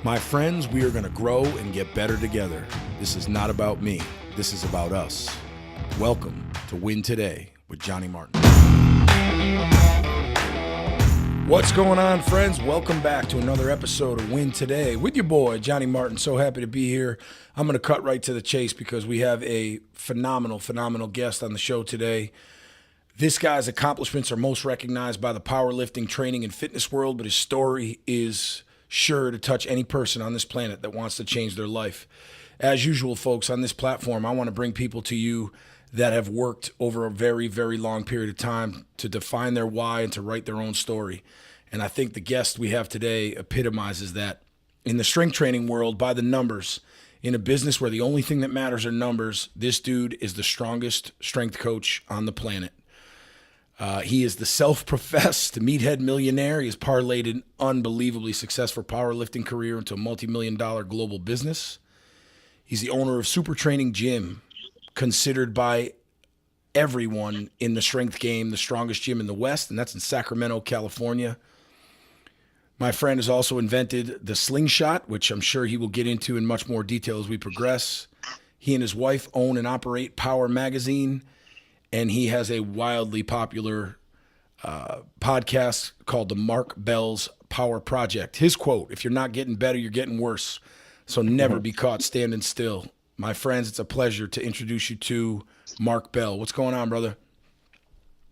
My friends, we are going to grow and get better together. This is not about me. This is about us. Welcome to Win Today with Johnny Martin. What's going on, friends? Welcome back to another episode of Win Today with your boy, Johnny Martin. So happy to be here. I'm going to cut right to the chase because we have a phenomenal guest on the show today. This guy's accomplishments are most recognized by the powerlifting, training, and fitness world, but his story is sure to touch any person on this planet that wants to change their life. As usual, folks, on this platform, I want to bring people to you that have worked over a very, very long period of time to define their why and to write their own story. And I think the guest we have today epitomizes that. In the strength training world, by the numbers, in a business where the only thing that matters are numbers, this dude is the strongest strength coach on the planet. He is the self-professed Meathead Millionaire. He has parlayed an unbelievably successful powerlifting career into a multi-million-dollar global business. He's the owner of Super Training Gym, considered by everyone in the strength game the strongest gym in the West, and that's in Sacramento, California. My friend has also invented the Slingshot, which I'm sure he will get into in much more detail as we progress. He and his wife own and operate Power Magazine, and he has a wildly popular podcast called the Mark Bell's Power Project. His quote, "If you're not getting better, you're getting worse. So never be caught standing still." My friends, it's a pleasure to introduce you to Mark Bell. What's going on, brother?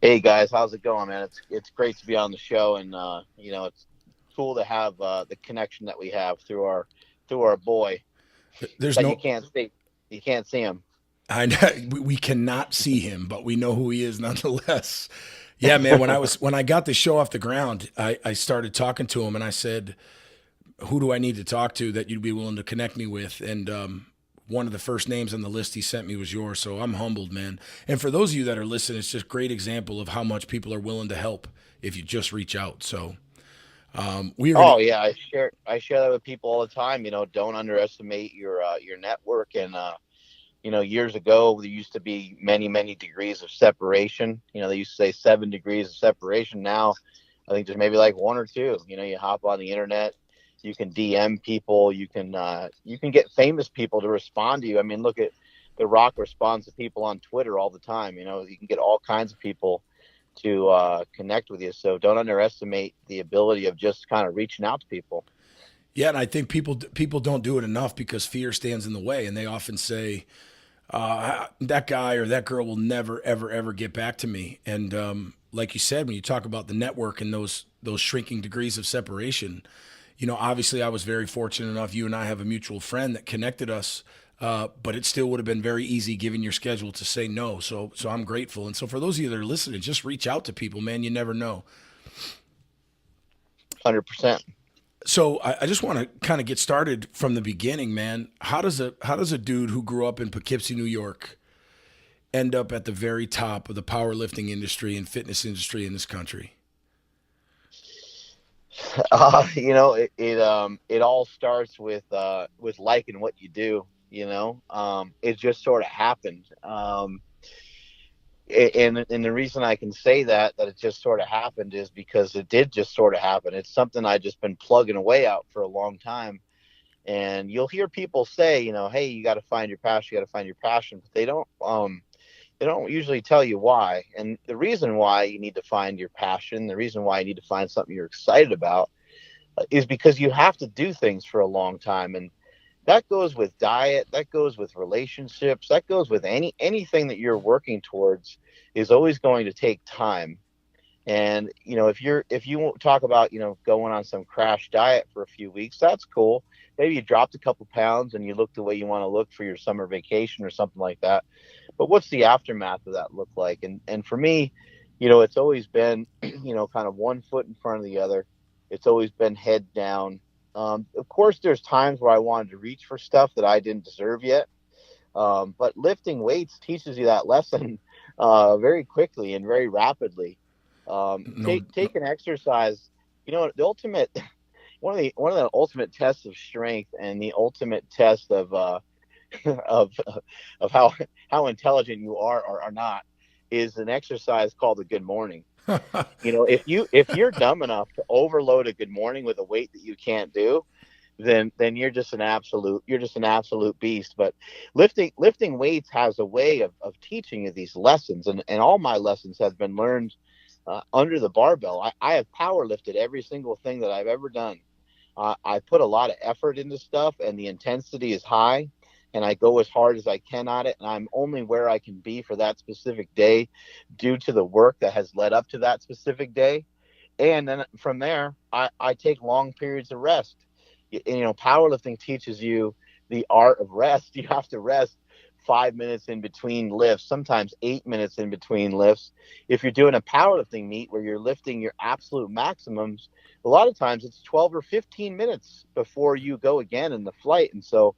Hey guys, how's it going, man? It's great to be on the show, and it's cool to have the connection that we have through our boy. There's that you can't see him. I know we cannot see him, but we know who he is nonetheless. Yeah, man. When I got the show off the ground, I started talking to him, and I said, "Who do I need to talk to that you'd be willing to connect me with?" And one of the first names on the list he sent me was yours, so I'm humbled, man. And for those of you that are listening, it's just a great example of how much people are willing to help if you just reach out. So yeah, I share that with people all the time. Don't underestimate your network. And years ago there used to be many degrees of separation. They used to say 7 degrees of separation. Now I think there's maybe like 1 or 2. You hop on the internet. You can DM people. You can get famous people to respond to you. I mean, look at The Rock responds to people on Twitter all the time. You can get all kinds of people to connect with you. So don't underestimate the ability of just kind of reaching out to people. Yeah, and I think people don't do it enough because fear stands in the way, and they often say, that guy or that girl will never, ever get back to me. And like you said, when you talk about the network and those shrinking degrees of separation, obviously I was very fortunate enough. You and I have a mutual friend that connected us, but it still would have been very easy given your schedule to say no. So I'm grateful. And so for those of you that are listening, just reach out to people, man. You never know. 100%. So I just want to kind of get started from the beginning, man. How does a dude who grew up in Poughkeepsie, New York, end up at the very top of the powerlifting industry and fitness industry in this country? It all starts with liking what you do. It just sort of happened. And the reason I can say that it just sort of happened is because it did just sort of happen. It's something I've just been plugging away out for a long time. And you'll hear people say, hey, you got to find your passion. You got to find your passion. But they don't usually tell you why. And the reason why you need to find your passion, the reason why you need to find something you're excited about is because you have to do things for a long time. And that goes with diet, that goes with relationships, that goes with anything that you're working towards is always going to take time. And, if you talk about, going on some crash diet for a few weeks, that's cool. Maybe you dropped a couple pounds and you look the way you want to look for your summer vacation or something like that. But what's the aftermath of that look like? And for me, it's always been, kind of one foot in front of the other. It's always been head down. Of course, there's times where I wanted to reach for stuff that I didn't deserve yet. But lifting weights teaches you that lesson very quickly and very rapidly. Take an exercise. The ultimate one of the ultimate tests of strength and the ultimate test of how intelligent you are or are not is an exercise called the good morning. If you're dumb enough to overload a good morning with a weight that you can't do, then you're just an absolute beast. But lifting weights has a way of teaching you these lessons, and all my lessons have been learned under the barbell. I have power lifted every single thing that I've ever done. I put a lot of effort into stuff, and the intensity is high, and I go as hard as I can on it, and I'm only where I can be for that specific day due to the work that has led up to that specific day. And then from there, I take long periods of rest. Powerlifting teaches you the art of rest. You have to rest 5 minutes in between lifts, sometimes 8 minutes in between lifts. If you're doing a powerlifting meet where you're lifting your absolute maximums, a lot of times it's 12 or 15 minutes before you go again in the flight. And so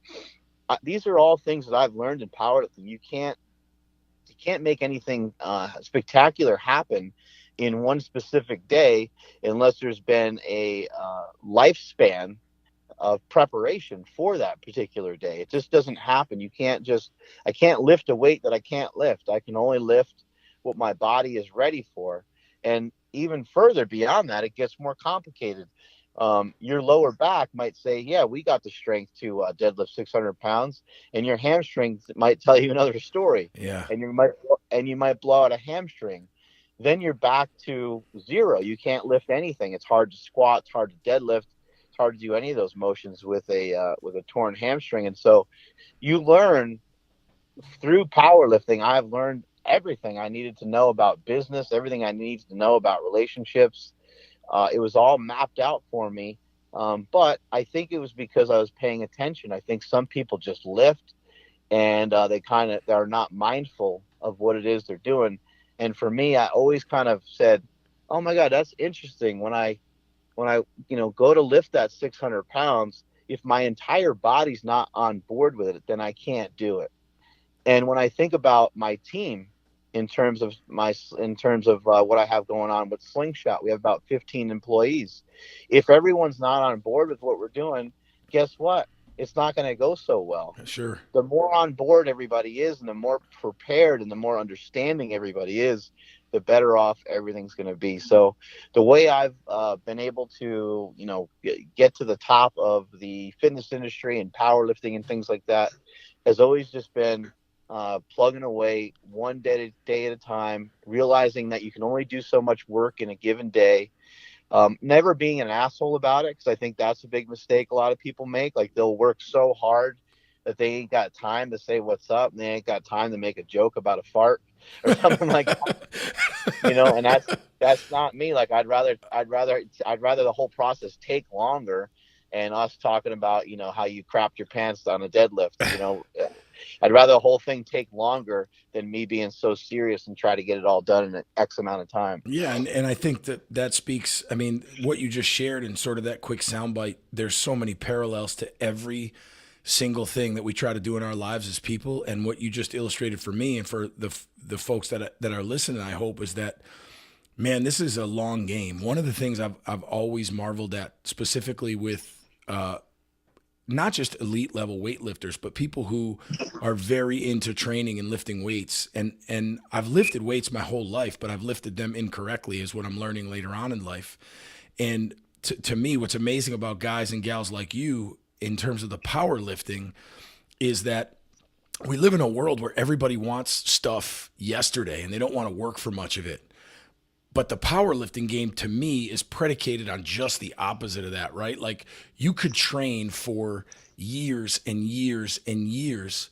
these are all things that I've learned in powerlifting. You can't make anything spectacular happen in one specific day unless there's been a lifespan of preparation for that particular day. It just doesn't happen. I can't lift a weight that I can't lift. I can only lift what my body is ready for. And even further beyond that, it gets more complicated. Your lower back might say, yeah, we got the strength to deadlift 600 pounds, and your hamstrings might tell you another story. Yeah. And you might blow out a hamstring. Then you're back to zero. You can't lift anything. It's hard to squat. It's hard to deadlift. It's hard to do any of those motions with a torn hamstring. And so you learn through powerlifting. I've learned everything I needed to know about business, everything I needed to know about relationships. It was all mapped out for me. But I think it was because I was paying attention. I think some people just lift and they're not mindful of what it is they're doing. And for me, I always kind of said, oh my God, that's interesting. When I go to lift that 600 pounds, if my entire body's not on board with it, then I can't do it. And when I think about my team, in terms of what I have going on with Slingshot, we have about 15 employees. If everyone's not on board with what we're doing, guess what? It's not going to go so well. Sure. The more on board everybody is, and the more prepared and the more understanding everybody is, the better off everything's going to be. So the way I've been able to, get to the top of the fitness industry and powerlifting and things like that has always just been plugging away one day at a time, realizing that you can only do so much work in a given day. Never being an asshole about it, because I think that's a big mistake a lot of people make. Like, they'll work so hard that they ain't got time to say what's up, and they ain't got time to make a joke about a fart or something like that. And that's not me. Like, I'd rather the whole process take longer, and us talking about how you crapped your pants on a deadlift. I'd rather the whole thing take longer than me being so serious and try to get it all done in an X amount of time. Yeah, and I think that speaks, I mean, what you just shared in sort of that quick soundbite, there's so many parallels to every single thing that we try to do in our lives as people. And what you just illustrated for me and for the folks that are listening, I hope, is that, man, this is a long game. One of the things I've always marveled at, specifically with not just elite level weightlifters, but people who are very into training and lifting weights. And I've lifted weights my whole life, but I've lifted them incorrectly, is what I'm learning later on in life. And to me, what's amazing about guys and gals like you in terms of the powerlifting is that we live in a world where everybody wants stuff yesterday and they don't want to work for much of it. But the powerlifting game, to me, is predicated on just the opposite of that, right? Like, you could train for years and years and years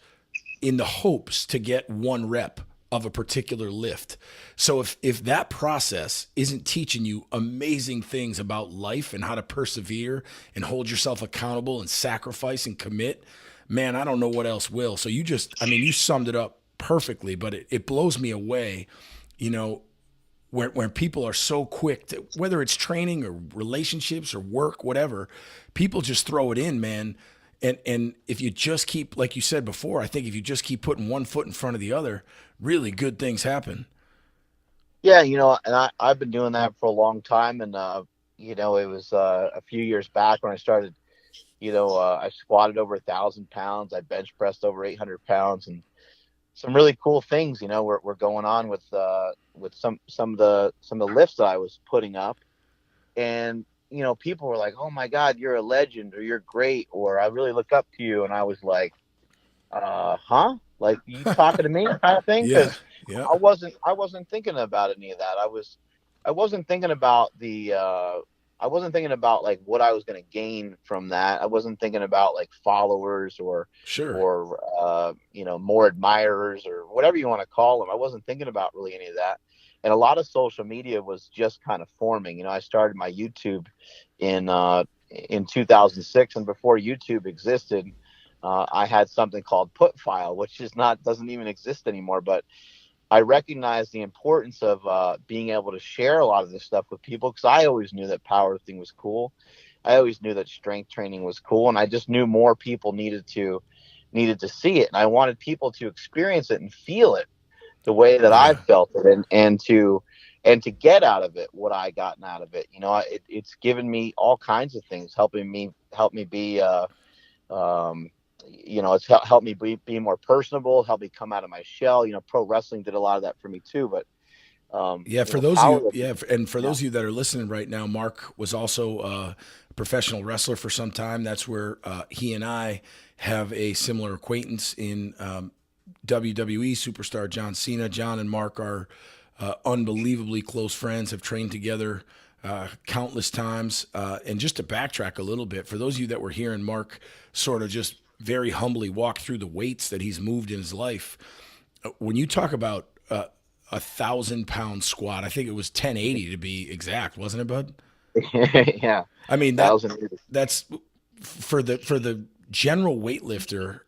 in the hopes to get one rep of a particular lift. So if that process isn't teaching you amazing things about life and how to persevere and hold yourself accountable and sacrifice and commit, man, I don't know what else will. So you summed it up perfectly, but it blows me away, where people are so quick to, whether it's training or relationships or work, whatever, people just throw it in, man. And if you just keep, like you said before, I think if you just keep putting one foot in front of the other, really good things happen. Yeah, and I've been doing that for a long time. And, it was a few years back when I started, I squatted over 1,000 pounds. I bench pressed over 800 pounds, and some really cool things, were going on with some of the lifts that I was putting up. And people were like, "Oh my God, you're a legend," or "You're great," or "I really look up to you," and I was like, huh? Like, you talking to me, kind of thing? Yeah. Because Yeah. I wasn't thinking about any of that. I wasn't thinking about I wasn't thinking about like what I was going to gain from that. I wasn't thinking about like followers Sure. or more admirers or whatever you want to call them. I wasn't thinking about really any of that. And a lot of social media was just kind of forming. I started my YouTube in in 2006, and before YouTube existed, I had something called Put File, which doesn't even exist anymore. But I recognized the importance of being able to share a lot of this stuff with people, because I always knew that powerlifting was cool. I always knew that strength training was cool, and I just knew more people needed to see it, and I wanted people to experience it and feel it the way that I Yeah. felt it, and to get out of it what I gotten out of it. It's given me all kinds of things, help me be um, it's helped me be more personable, helped me come out of my shell. Pro wrestling did a lot of that for me too. But Yeah, for those of you, powerlifting, yeah, and for yeah, those of you that are listening right now, Mark was also a professional wrestler for some time. That's where he and I have a similar acquaintance in WWE superstar John Cena. John and Mark are unbelievably close friends, have trained together countless times. And just to backtrack a little bit, for those of you that were hearing Mark sort of just very humbly walk through the weights that he's moved in his life, when you talk about 1,000 pound squat, I think it was 1080 to be exact, wasn't it, bud? yeah, I mean thousand years. that's for the general weightlifter.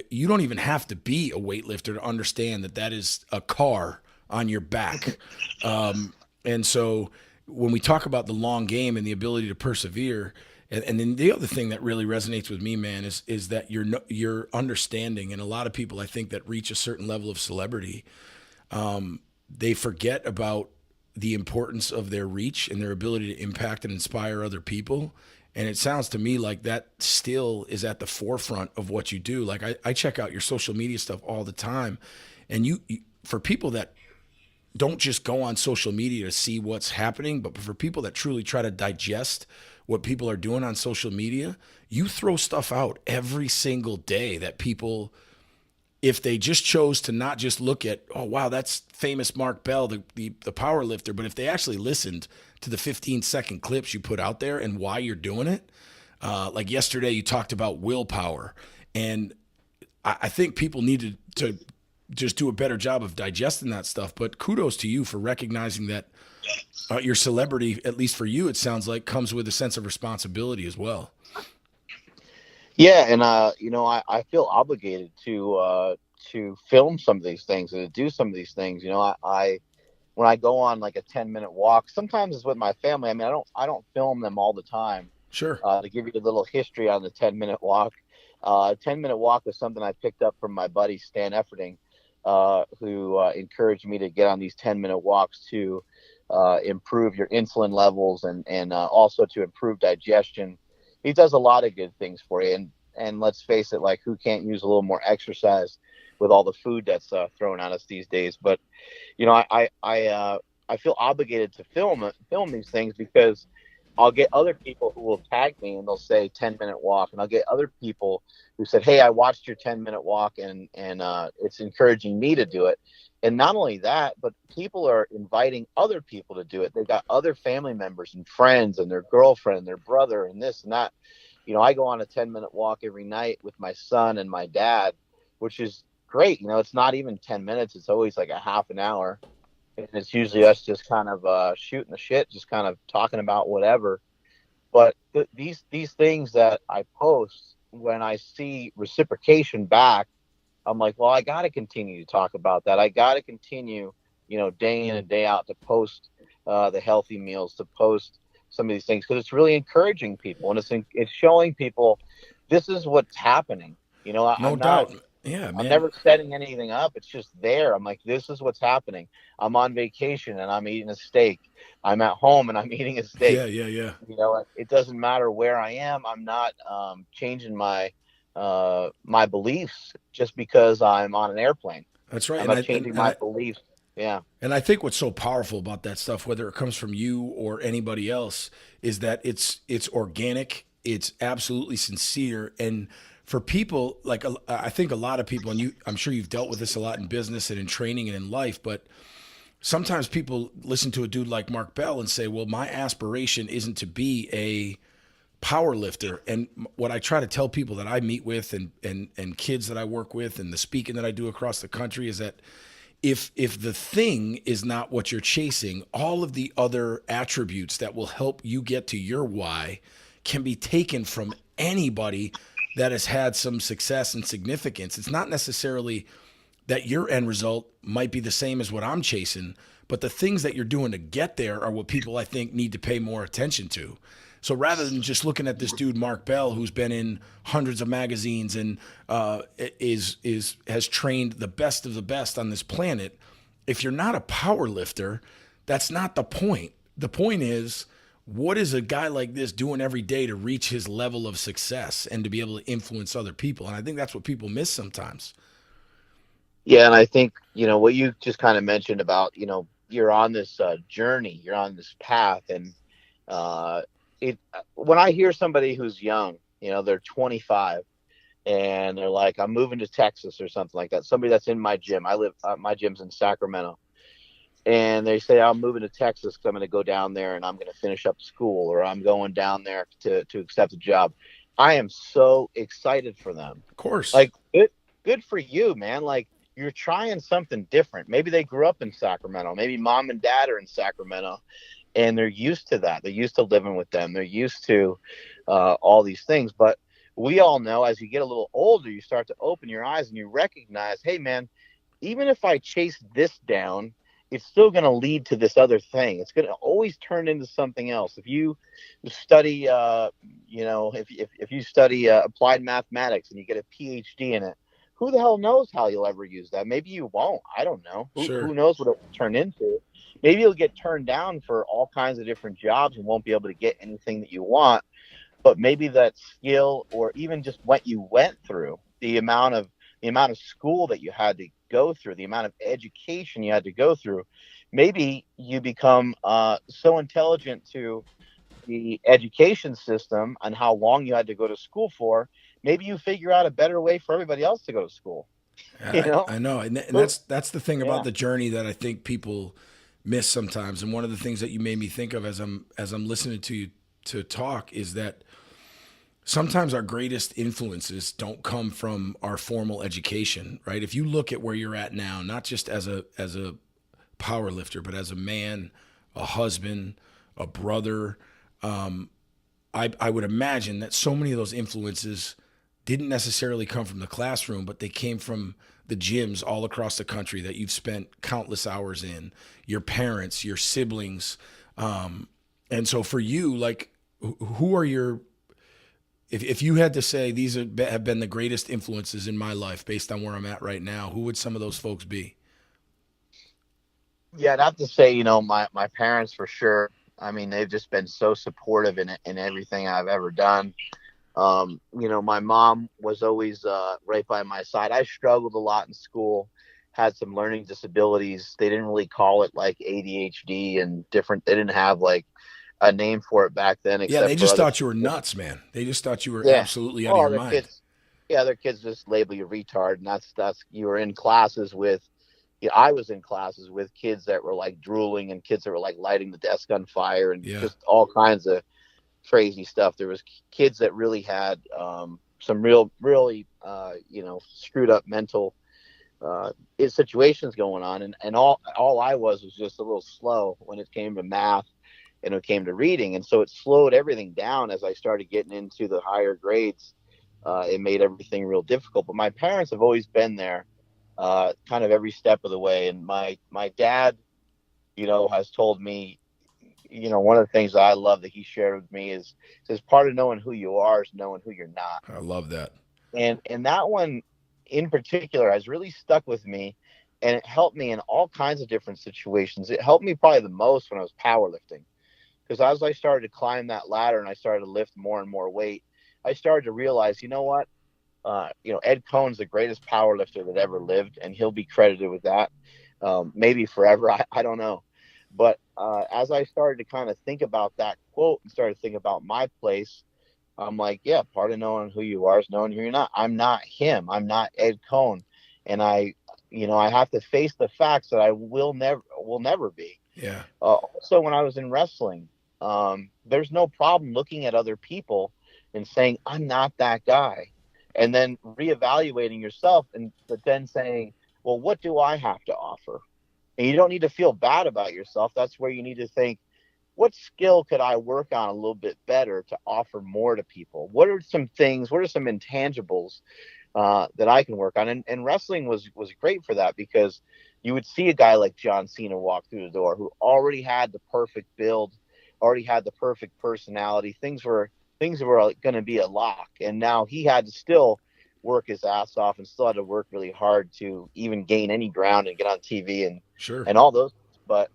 You don't even have to be a weightlifter to understand that that is a car on your back. And so when we talk about the long game and the ability to persevere, and then the other thing that really resonates with me, man, is that your understanding. And a lot of people, I think, that reach a certain level of celebrity, they forget about the importance of their reach and their ability to impact and inspire other people. And it sounds to me like that still is at the forefront of what you do. Like I check out your social media stuff all the time. And for people that don't just go on social media to see what's happening, but for people that truly try to digest what people are doing on social media, you throw stuff out every single day that people, if they just chose to not just look at, oh wow, that's famous Mark Bell, the power lifter, but if they actually listened to the 15-second clips you put out there and why you're doing it, like yesterday you talked about willpower, and I think people needed to just do a better job of digesting that stuff. But kudos to you for recognizing that your celebrity, at least for you, it sounds like, comes with a sense of responsibility as well. Yeah, and I feel obligated to film some of these things and to do some of these things. I when I go on like a 10-minute walk, sometimes it's with my family. I mean, I don't film them all the time. Sure. To give you a little history on the 10-minute walk, 10-minute walk is something I picked up from my buddy Stan Efferding, who encouraged me to get on these 10-minute walks to improve your insulin levels and also to improve digestion. He does a lot of good things for you, and let's face it, like, who can't use a little more exercise with all the food that's thrown at us these days? But I feel obligated to film these things, because I'll get other people who will tag me and they'll say 10-minute walk, and I'll get other people who said, "Hey, I watched your 10-minute walk, and it's encouraging me to do it." And not only that, but people are inviting other people to do it. They've got other family members and friends and their girlfriend and their brother and this and that. I go on a 10-minute walk every night with my son and my dad, which is great. It's not even 10 minutes. It's always like a half an hour. And it's usually us just kind of shooting the shit, just kind of talking about whatever. But these things that I post, when I see reciprocation back, I'm like, well, I got to continue to talk about that. I got to continue, day in and day out, to post the healthy meals, to post some of these things, because it's really encouraging people, and it's showing people this is what's happening. No I'm not. doubt. Yeah, I'm man. never setting anything up. It's just there. I'm like, this is what's happening. I'm on vacation and I'm eating a steak. I'm at home and I'm eating a steak. Yeah, yeah, yeah. It doesn't matter where I am. I'm not changing my beliefs just because I'm on an airplane. That's right. I'm And not I and, changing and my I beliefs Yeah. And I think what's so powerful about that stuff, whether it comes from you or anybody else, is that it's organic, it's absolutely sincere, and for people like I think a lot of people, and I'm sure you've dealt with this a lot in business and in training and in life, but sometimes people listen to a dude like Mark Bell and say, "Well, my aspiration isn't to be a power lifter." And what I try to tell people that I meet with and kids that I work with and the speaking that I do across the country is that if the thing is not what you're chasing, all of the other attributes that will help you get to your why can be taken from anybody that has had some success and significance. It's not necessarily that your end result might be the same as what I'm chasing, but the things that you're doing to get there are what people I think need to pay more attention to. So rather than just looking at this dude Mark Bell, who's been in hundreds of magazines and has trained the best of the best on this planet, if you're not a power lifter, that's not the point. The point is, what is a guy like this doing every day to reach his level of success and to be able to influence other people? And I think that's what people miss sometimes. Yeah. And I think, what you just kind of mentioned about, you're on this journey, you're on this path. And uh, when I hear somebody who's young, they're 25 and they're like, I'm moving to Texas or something like that. Somebody that's in my gym. My gym's in Sacramento. And they say, I'm moving to Texas because I'm going to go down there and I'm going to finish up school, or I'm going down there to accept a job. I am so excited for them. Of course. Like, good for you, man. Like, you're trying something different. Maybe they grew up in Sacramento. Maybe mom and dad are in Sacramento and they're used to that. They're used to living with them. They're used to all these things. But we all know as you get a little older, you start to open your eyes and you recognize, hey, man, even if I chase this down, it's still going to lead to this other thing. It's going to always turn into something else. If you study, if you study applied mathematics and you get a PhD in it, who the hell knows how you'll ever use that? Maybe you won't. I don't know. Sure. Who knows what it will turn into? Maybe you'll get turned down for all kinds of different jobs and won't be able to get anything that you want. But maybe that skill, or even just what you went through, the amount of school that you had to go through, the amount of education you had to go through, maybe you become so intelligent to the education system and how long you had to go to school for. Maybe you figure out a better way for everybody else to go to school. I know, and that's the thing about Yeah. the journey that I think people miss sometimes. And one of the things that you made me think of as I'm listening to you to talk is that sometimes our greatest influences don't come from our formal education, right? If you look at where you're at now, not just as a power lifter, but as a man, a husband, a brother, I would imagine that so many of those influences didn't necessarily come from the classroom, but they came from the gyms all across the country that you've spent countless hours in, your parents, your siblings. And so for you, like, who are your, if you had to say these have been the greatest influences in my life based on where I'm at right now, who would some of those folks be? Yeah, I'd have to say, my parents for sure. I mean, they've just been so supportive in everything I've ever done. My mom was always right by my side. I struggled a lot in school, had some learning disabilities. They didn't really call it like ADHD and different. They didn't have like a name for it back then, Yeah, they except for just other thought you were people. nuts, man. They just thought you were Yeah. absolutely out of Oh, your their mind. kids. Yeah, their kids just label you retard, and that's you were in classes with. Yeah, I was in classes with kids that were like drooling and kids that were like lighting the desk on fire and Yeah. just all kinds of crazy stuff. There was kids that really had some really screwed up mental situations going on, and all I was just a little slow when it came to math and it came to reading, and so it slowed everything down as I started getting into the higher grades. It made everything real difficult. But my parents have always been there, kind of every step of the way. And my dad, has told me, one of the things I love that he shared with me is says part of knowing who you are is knowing who you're not. I love that. And that one in particular has really stuck with me, and it helped me in all kinds of different situations. It helped me probably the most when I was powerlifting, because as I started to climb that ladder and I started to lift more and more weight, I started to realize, you know what? Ed Cohn's the greatest power lifter that ever lived, and he'll be credited with that. maybe forever. I don't know. But as I started to kind of think about that quote and started to think about my place, I'm like, yeah, part of knowing who you are is knowing who you're not. I'm not him. I'm not Ed Cohn. And I have to face the facts that I will never be. Yeah. Also, when I was in wrestling, there's no problem looking at other people and saying, I'm not that guy. And then reevaluating yourself, but then saying, well, what do I have to offer? And you don't need to feel bad about yourself. That's where you need to think, what skill could I work on a little bit better to offer more to people? What are some things, what are some intangibles that I can work on? And wrestling was great for that, because you would see a guy like John Cena walk through the door who already had the perfect build, already had the perfect personality. Things were going to be a lock, and now he had to still work his ass off and still had to work really hard to even gain any ground and get on TV Sure. and all those. But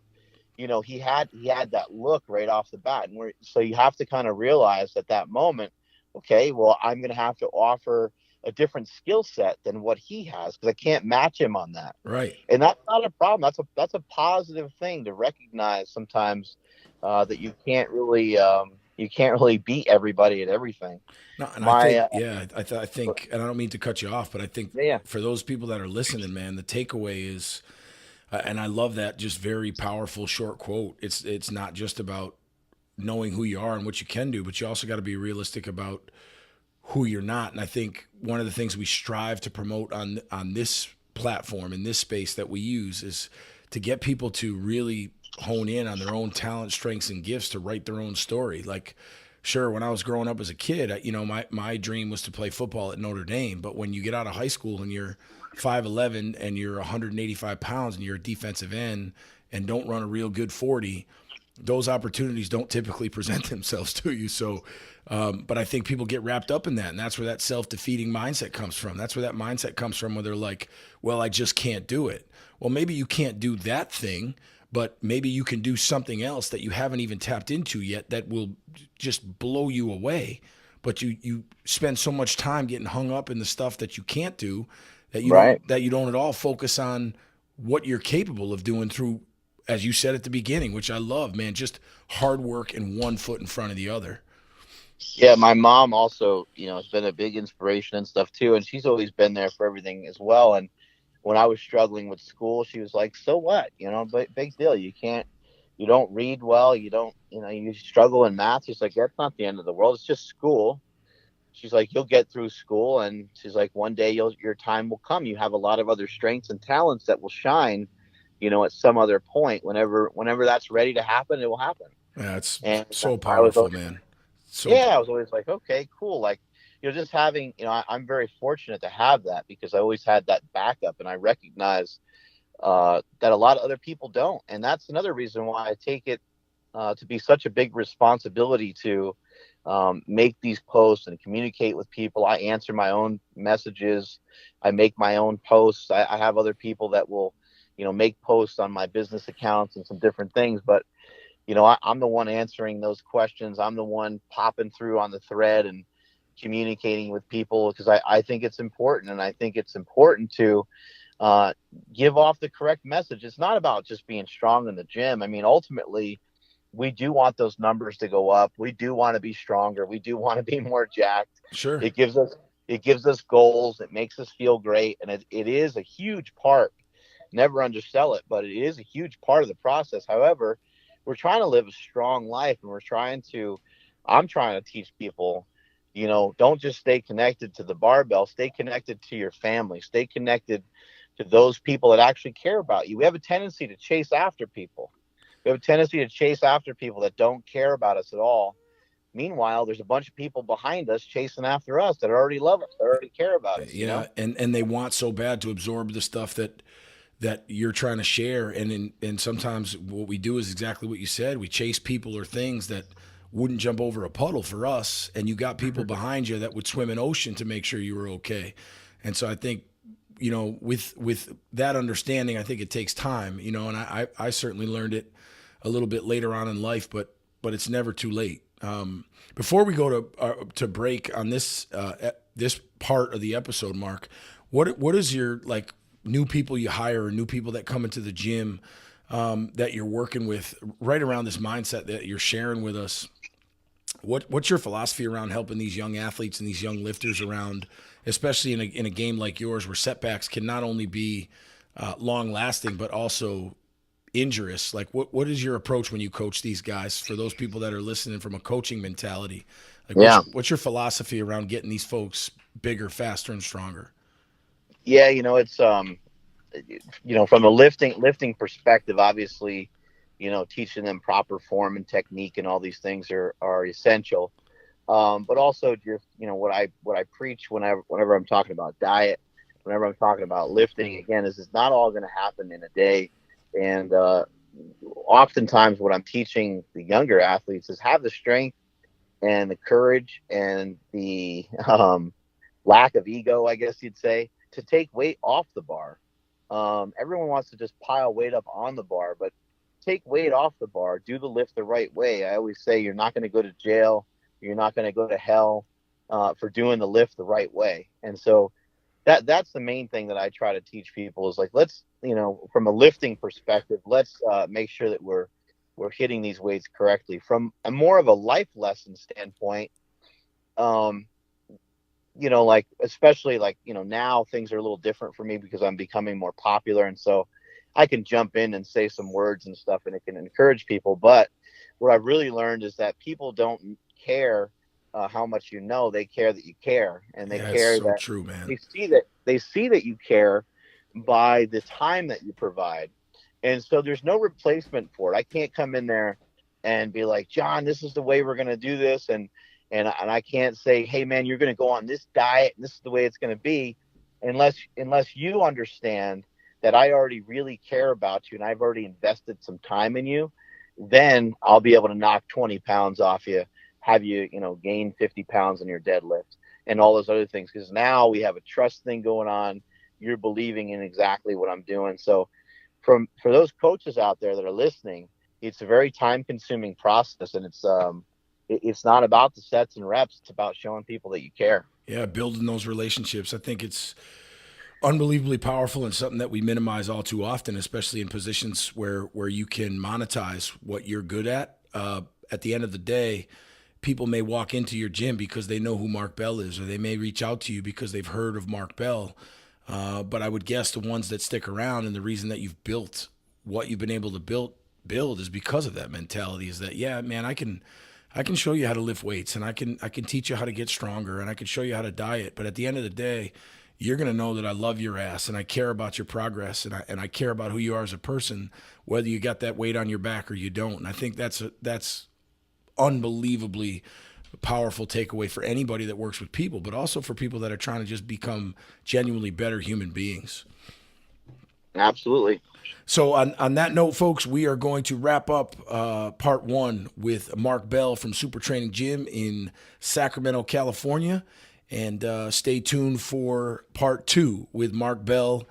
he had that look right off the bat, and so you have to kind of realize at that moment, okay, well, I'm going to have to offer a different skill set than what he has, because I can't match him on that. Right. And that's not a problem. That's a positive thing to recognize sometimes, that you can't really beat everybody at everything. No, and I My think, yeah, I think, and I don't mean to cut you off, but I think Yeah, for those people that are listening, man, the takeaway is, and I love that just very powerful short quote. It's not just about knowing who you are and what you can do, but you also got to be realistic about who you're not. And I think one of the things we strive to promote on this platform, in this space that we use, is to get people to really hone in on their own talent, strengths, and gifts to write their own story. Like, sure, when I was growing up as a kid, my dream was to play football at Notre Dame. But when you get out of high school and you're 5'11" and you're 185 pounds and you're a defensive end and don't run a real good 40, those opportunities don't typically present themselves to you. So, but I think people get wrapped up in that, and that's where that self-defeating mindset comes from. That's where that mindset comes from, where they're like, well, I just can't do it. Well, maybe you can't do that thing, but maybe you can do something else that you haven't even tapped into yet that will just blow you away. But you spend so much time getting hung up in the stuff that you can't do, that right. you don't at all focus on what you're capable of doing through, as you said at the beginning, which I love, man, just hard work and one foot in front of the other. Yeah, my mom also, has been a big inspiration and stuff too, and she's always been there for everything as well. And when I was struggling with school, she was like, "So what? Big deal. You don't read well. You struggle in math." She's like, "That's not the end of the world. It's just school." She's like, "You'll get through school," and she's like, "One day your time will come. You have a lot of other strengths and talents that will shine, at some other point. Whenever that's ready to happen, it will happen." Yeah, it's And so I was powerful, man. So yeah, I was always like, okay, cool. Like, just having, I'm very fortunate to have that, because I always had that backup, and I recognize that a lot of other people don't. And that's another reason why I take it to be such a big responsibility to make these posts and communicate with people. I answer my own messages. I make my own posts. I have other people that will, make posts on my business accounts and some different things. But I'm the one answering those questions. I'm the one popping through on the thread and communicating with people, because I think it's important. And I think it's important to give off the correct message. It's not about just being strong in the gym. I mean, ultimately, we do want those numbers to go up. We do want to be stronger. We do want to be more jacked. sure. It gives us goals. It makes us feel great. And it is a huge part. Never undersell it, but it is a huge part of the process. However, we're trying to live a strong life, and I'm trying to teach people, don't just stay connected to the barbell, stay connected to your family, stay connected to those people that actually care about you. We have a tendency to chase after people. We have a tendency to chase after people that don't care about us at all. Meanwhile, there's a bunch of people behind us chasing after us that already love us, that already care about us. Yeah, and they want so bad to absorb the stuff that you're trying to share, and sometimes what we do is exactly what you said. We chase people or things that wouldn't jump over a puddle for us, and you got people behind you that would swim an ocean to make sure you were okay. And so I think, with that understanding, I think it takes time, and I certainly learned it a little bit later on in life, but it's never too late. Before we go to break on this this part of the episode, Mark, what is your, like, new people you hire or new people that come into the gym that you're working with right around this mindset that you're sharing with us, what's your philosophy around helping these young athletes and these young lifters around, especially in a game like yours where setbacks can not only be long lasting, but also injurious? Like what is your approach when you coach these guys, for those people that are listening from a coaching mentality? Like what's your philosophy around getting these folks bigger, faster, and stronger? Yeah, it's from a lifting perspective, obviously, teaching them proper form and technique and all these things are essential. But also just, what I preach whenever I'm talking about diet, whenever I'm talking about lifting, again, is it's not all going to happen in a day. And oftentimes what I'm teaching the younger athletes is have the strength and the courage and the lack of ego, I guess you'd say, to take weight off the bar. Everyone wants to just pile weight up on the bar, but take weight off the bar, do the lift the right way. I always say you're not going to go to jail. You're not going to go to hell for doing the lift the right way. And so that's the main thing that I try to teach people is like, let's, from a lifting perspective, let's make sure that we're hitting these weights correctly. From a more of a life lesson standpoint, especially now things are a little different for me because I'm becoming more popular. And so I can jump in and say some words and stuff and it can encourage people. But what I've really learned is that people don't care how much they care that you care. And they care that true, man. They see that you care by the time that you provide. And so there's no replacement for it. I can't come in there and be like, John, this is the way we're going to do this. And I can't say, hey, man, you're going to go on this diet and this is the way it's going to be unless you understand that I already really care about you and I've already invested some time in you. Then I'll be able to knock 20 pounds off you, have you, gain 50 pounds in your deadlift and all those other things. Because now we have a trust thing going on. You're believing in exactly what I'm doing. So for those coaches out there that are listening, it's a very time consuming process. And it's not about the sets and reps. It's about showing people that you care. Yeah, building those relationships. I think it's unbelievably powerful and something that we minimize all too often, especially in positions where you can monetize what you're good at. At the end of the day, people may walk into your gym because they know who Mark Bell is, or they may reach out to you because they've heard of Mark Bell. But I would guess the ones that stick around and the reason that you've built what you've been able to build is because of that mentality, is that, yeah, man, I can show you how to lift weights and I can teach you how to get stronger and I can show you how to diet. But at the end of the day, you're going to know that I love your ass and I care about your progress and I care about who you are as a person, whether you got that weight on your back or you don't. And I think that's unbelievably powerful takeaway for anybody that works with people, but also for people that are trying to just become genuinely better human beings. Absolutely. So on that note, folks, we are going to wrap up part one with Mark Bell from Super Training Gym in Sacramento, California. And stay tuned for part two with Mark Bell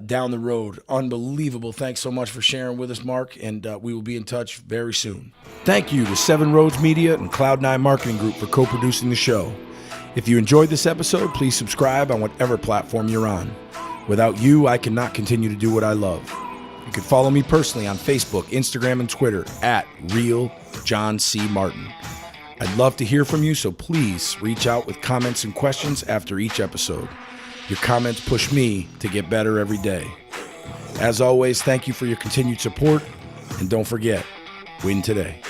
down the road. Unbelievable. Thanks so much for sharing with us, Mark, and we will be in touch very soon. Thank you to Seven Roads Media and Cloud9 Marketing Group for co-producing the show. If you enjoyed this episode, please subscribe on whatever platform you're on. Without you, I cannot continue to do what I love. You can follow me personally on Facebook, Instagram, and Twitter at Real John C. Martin. I'd love to hear from you, so please reach out with comments and questions after each episode. Your comments push me to get better every day. As always, thank you for your continued support, and don't forget, win today.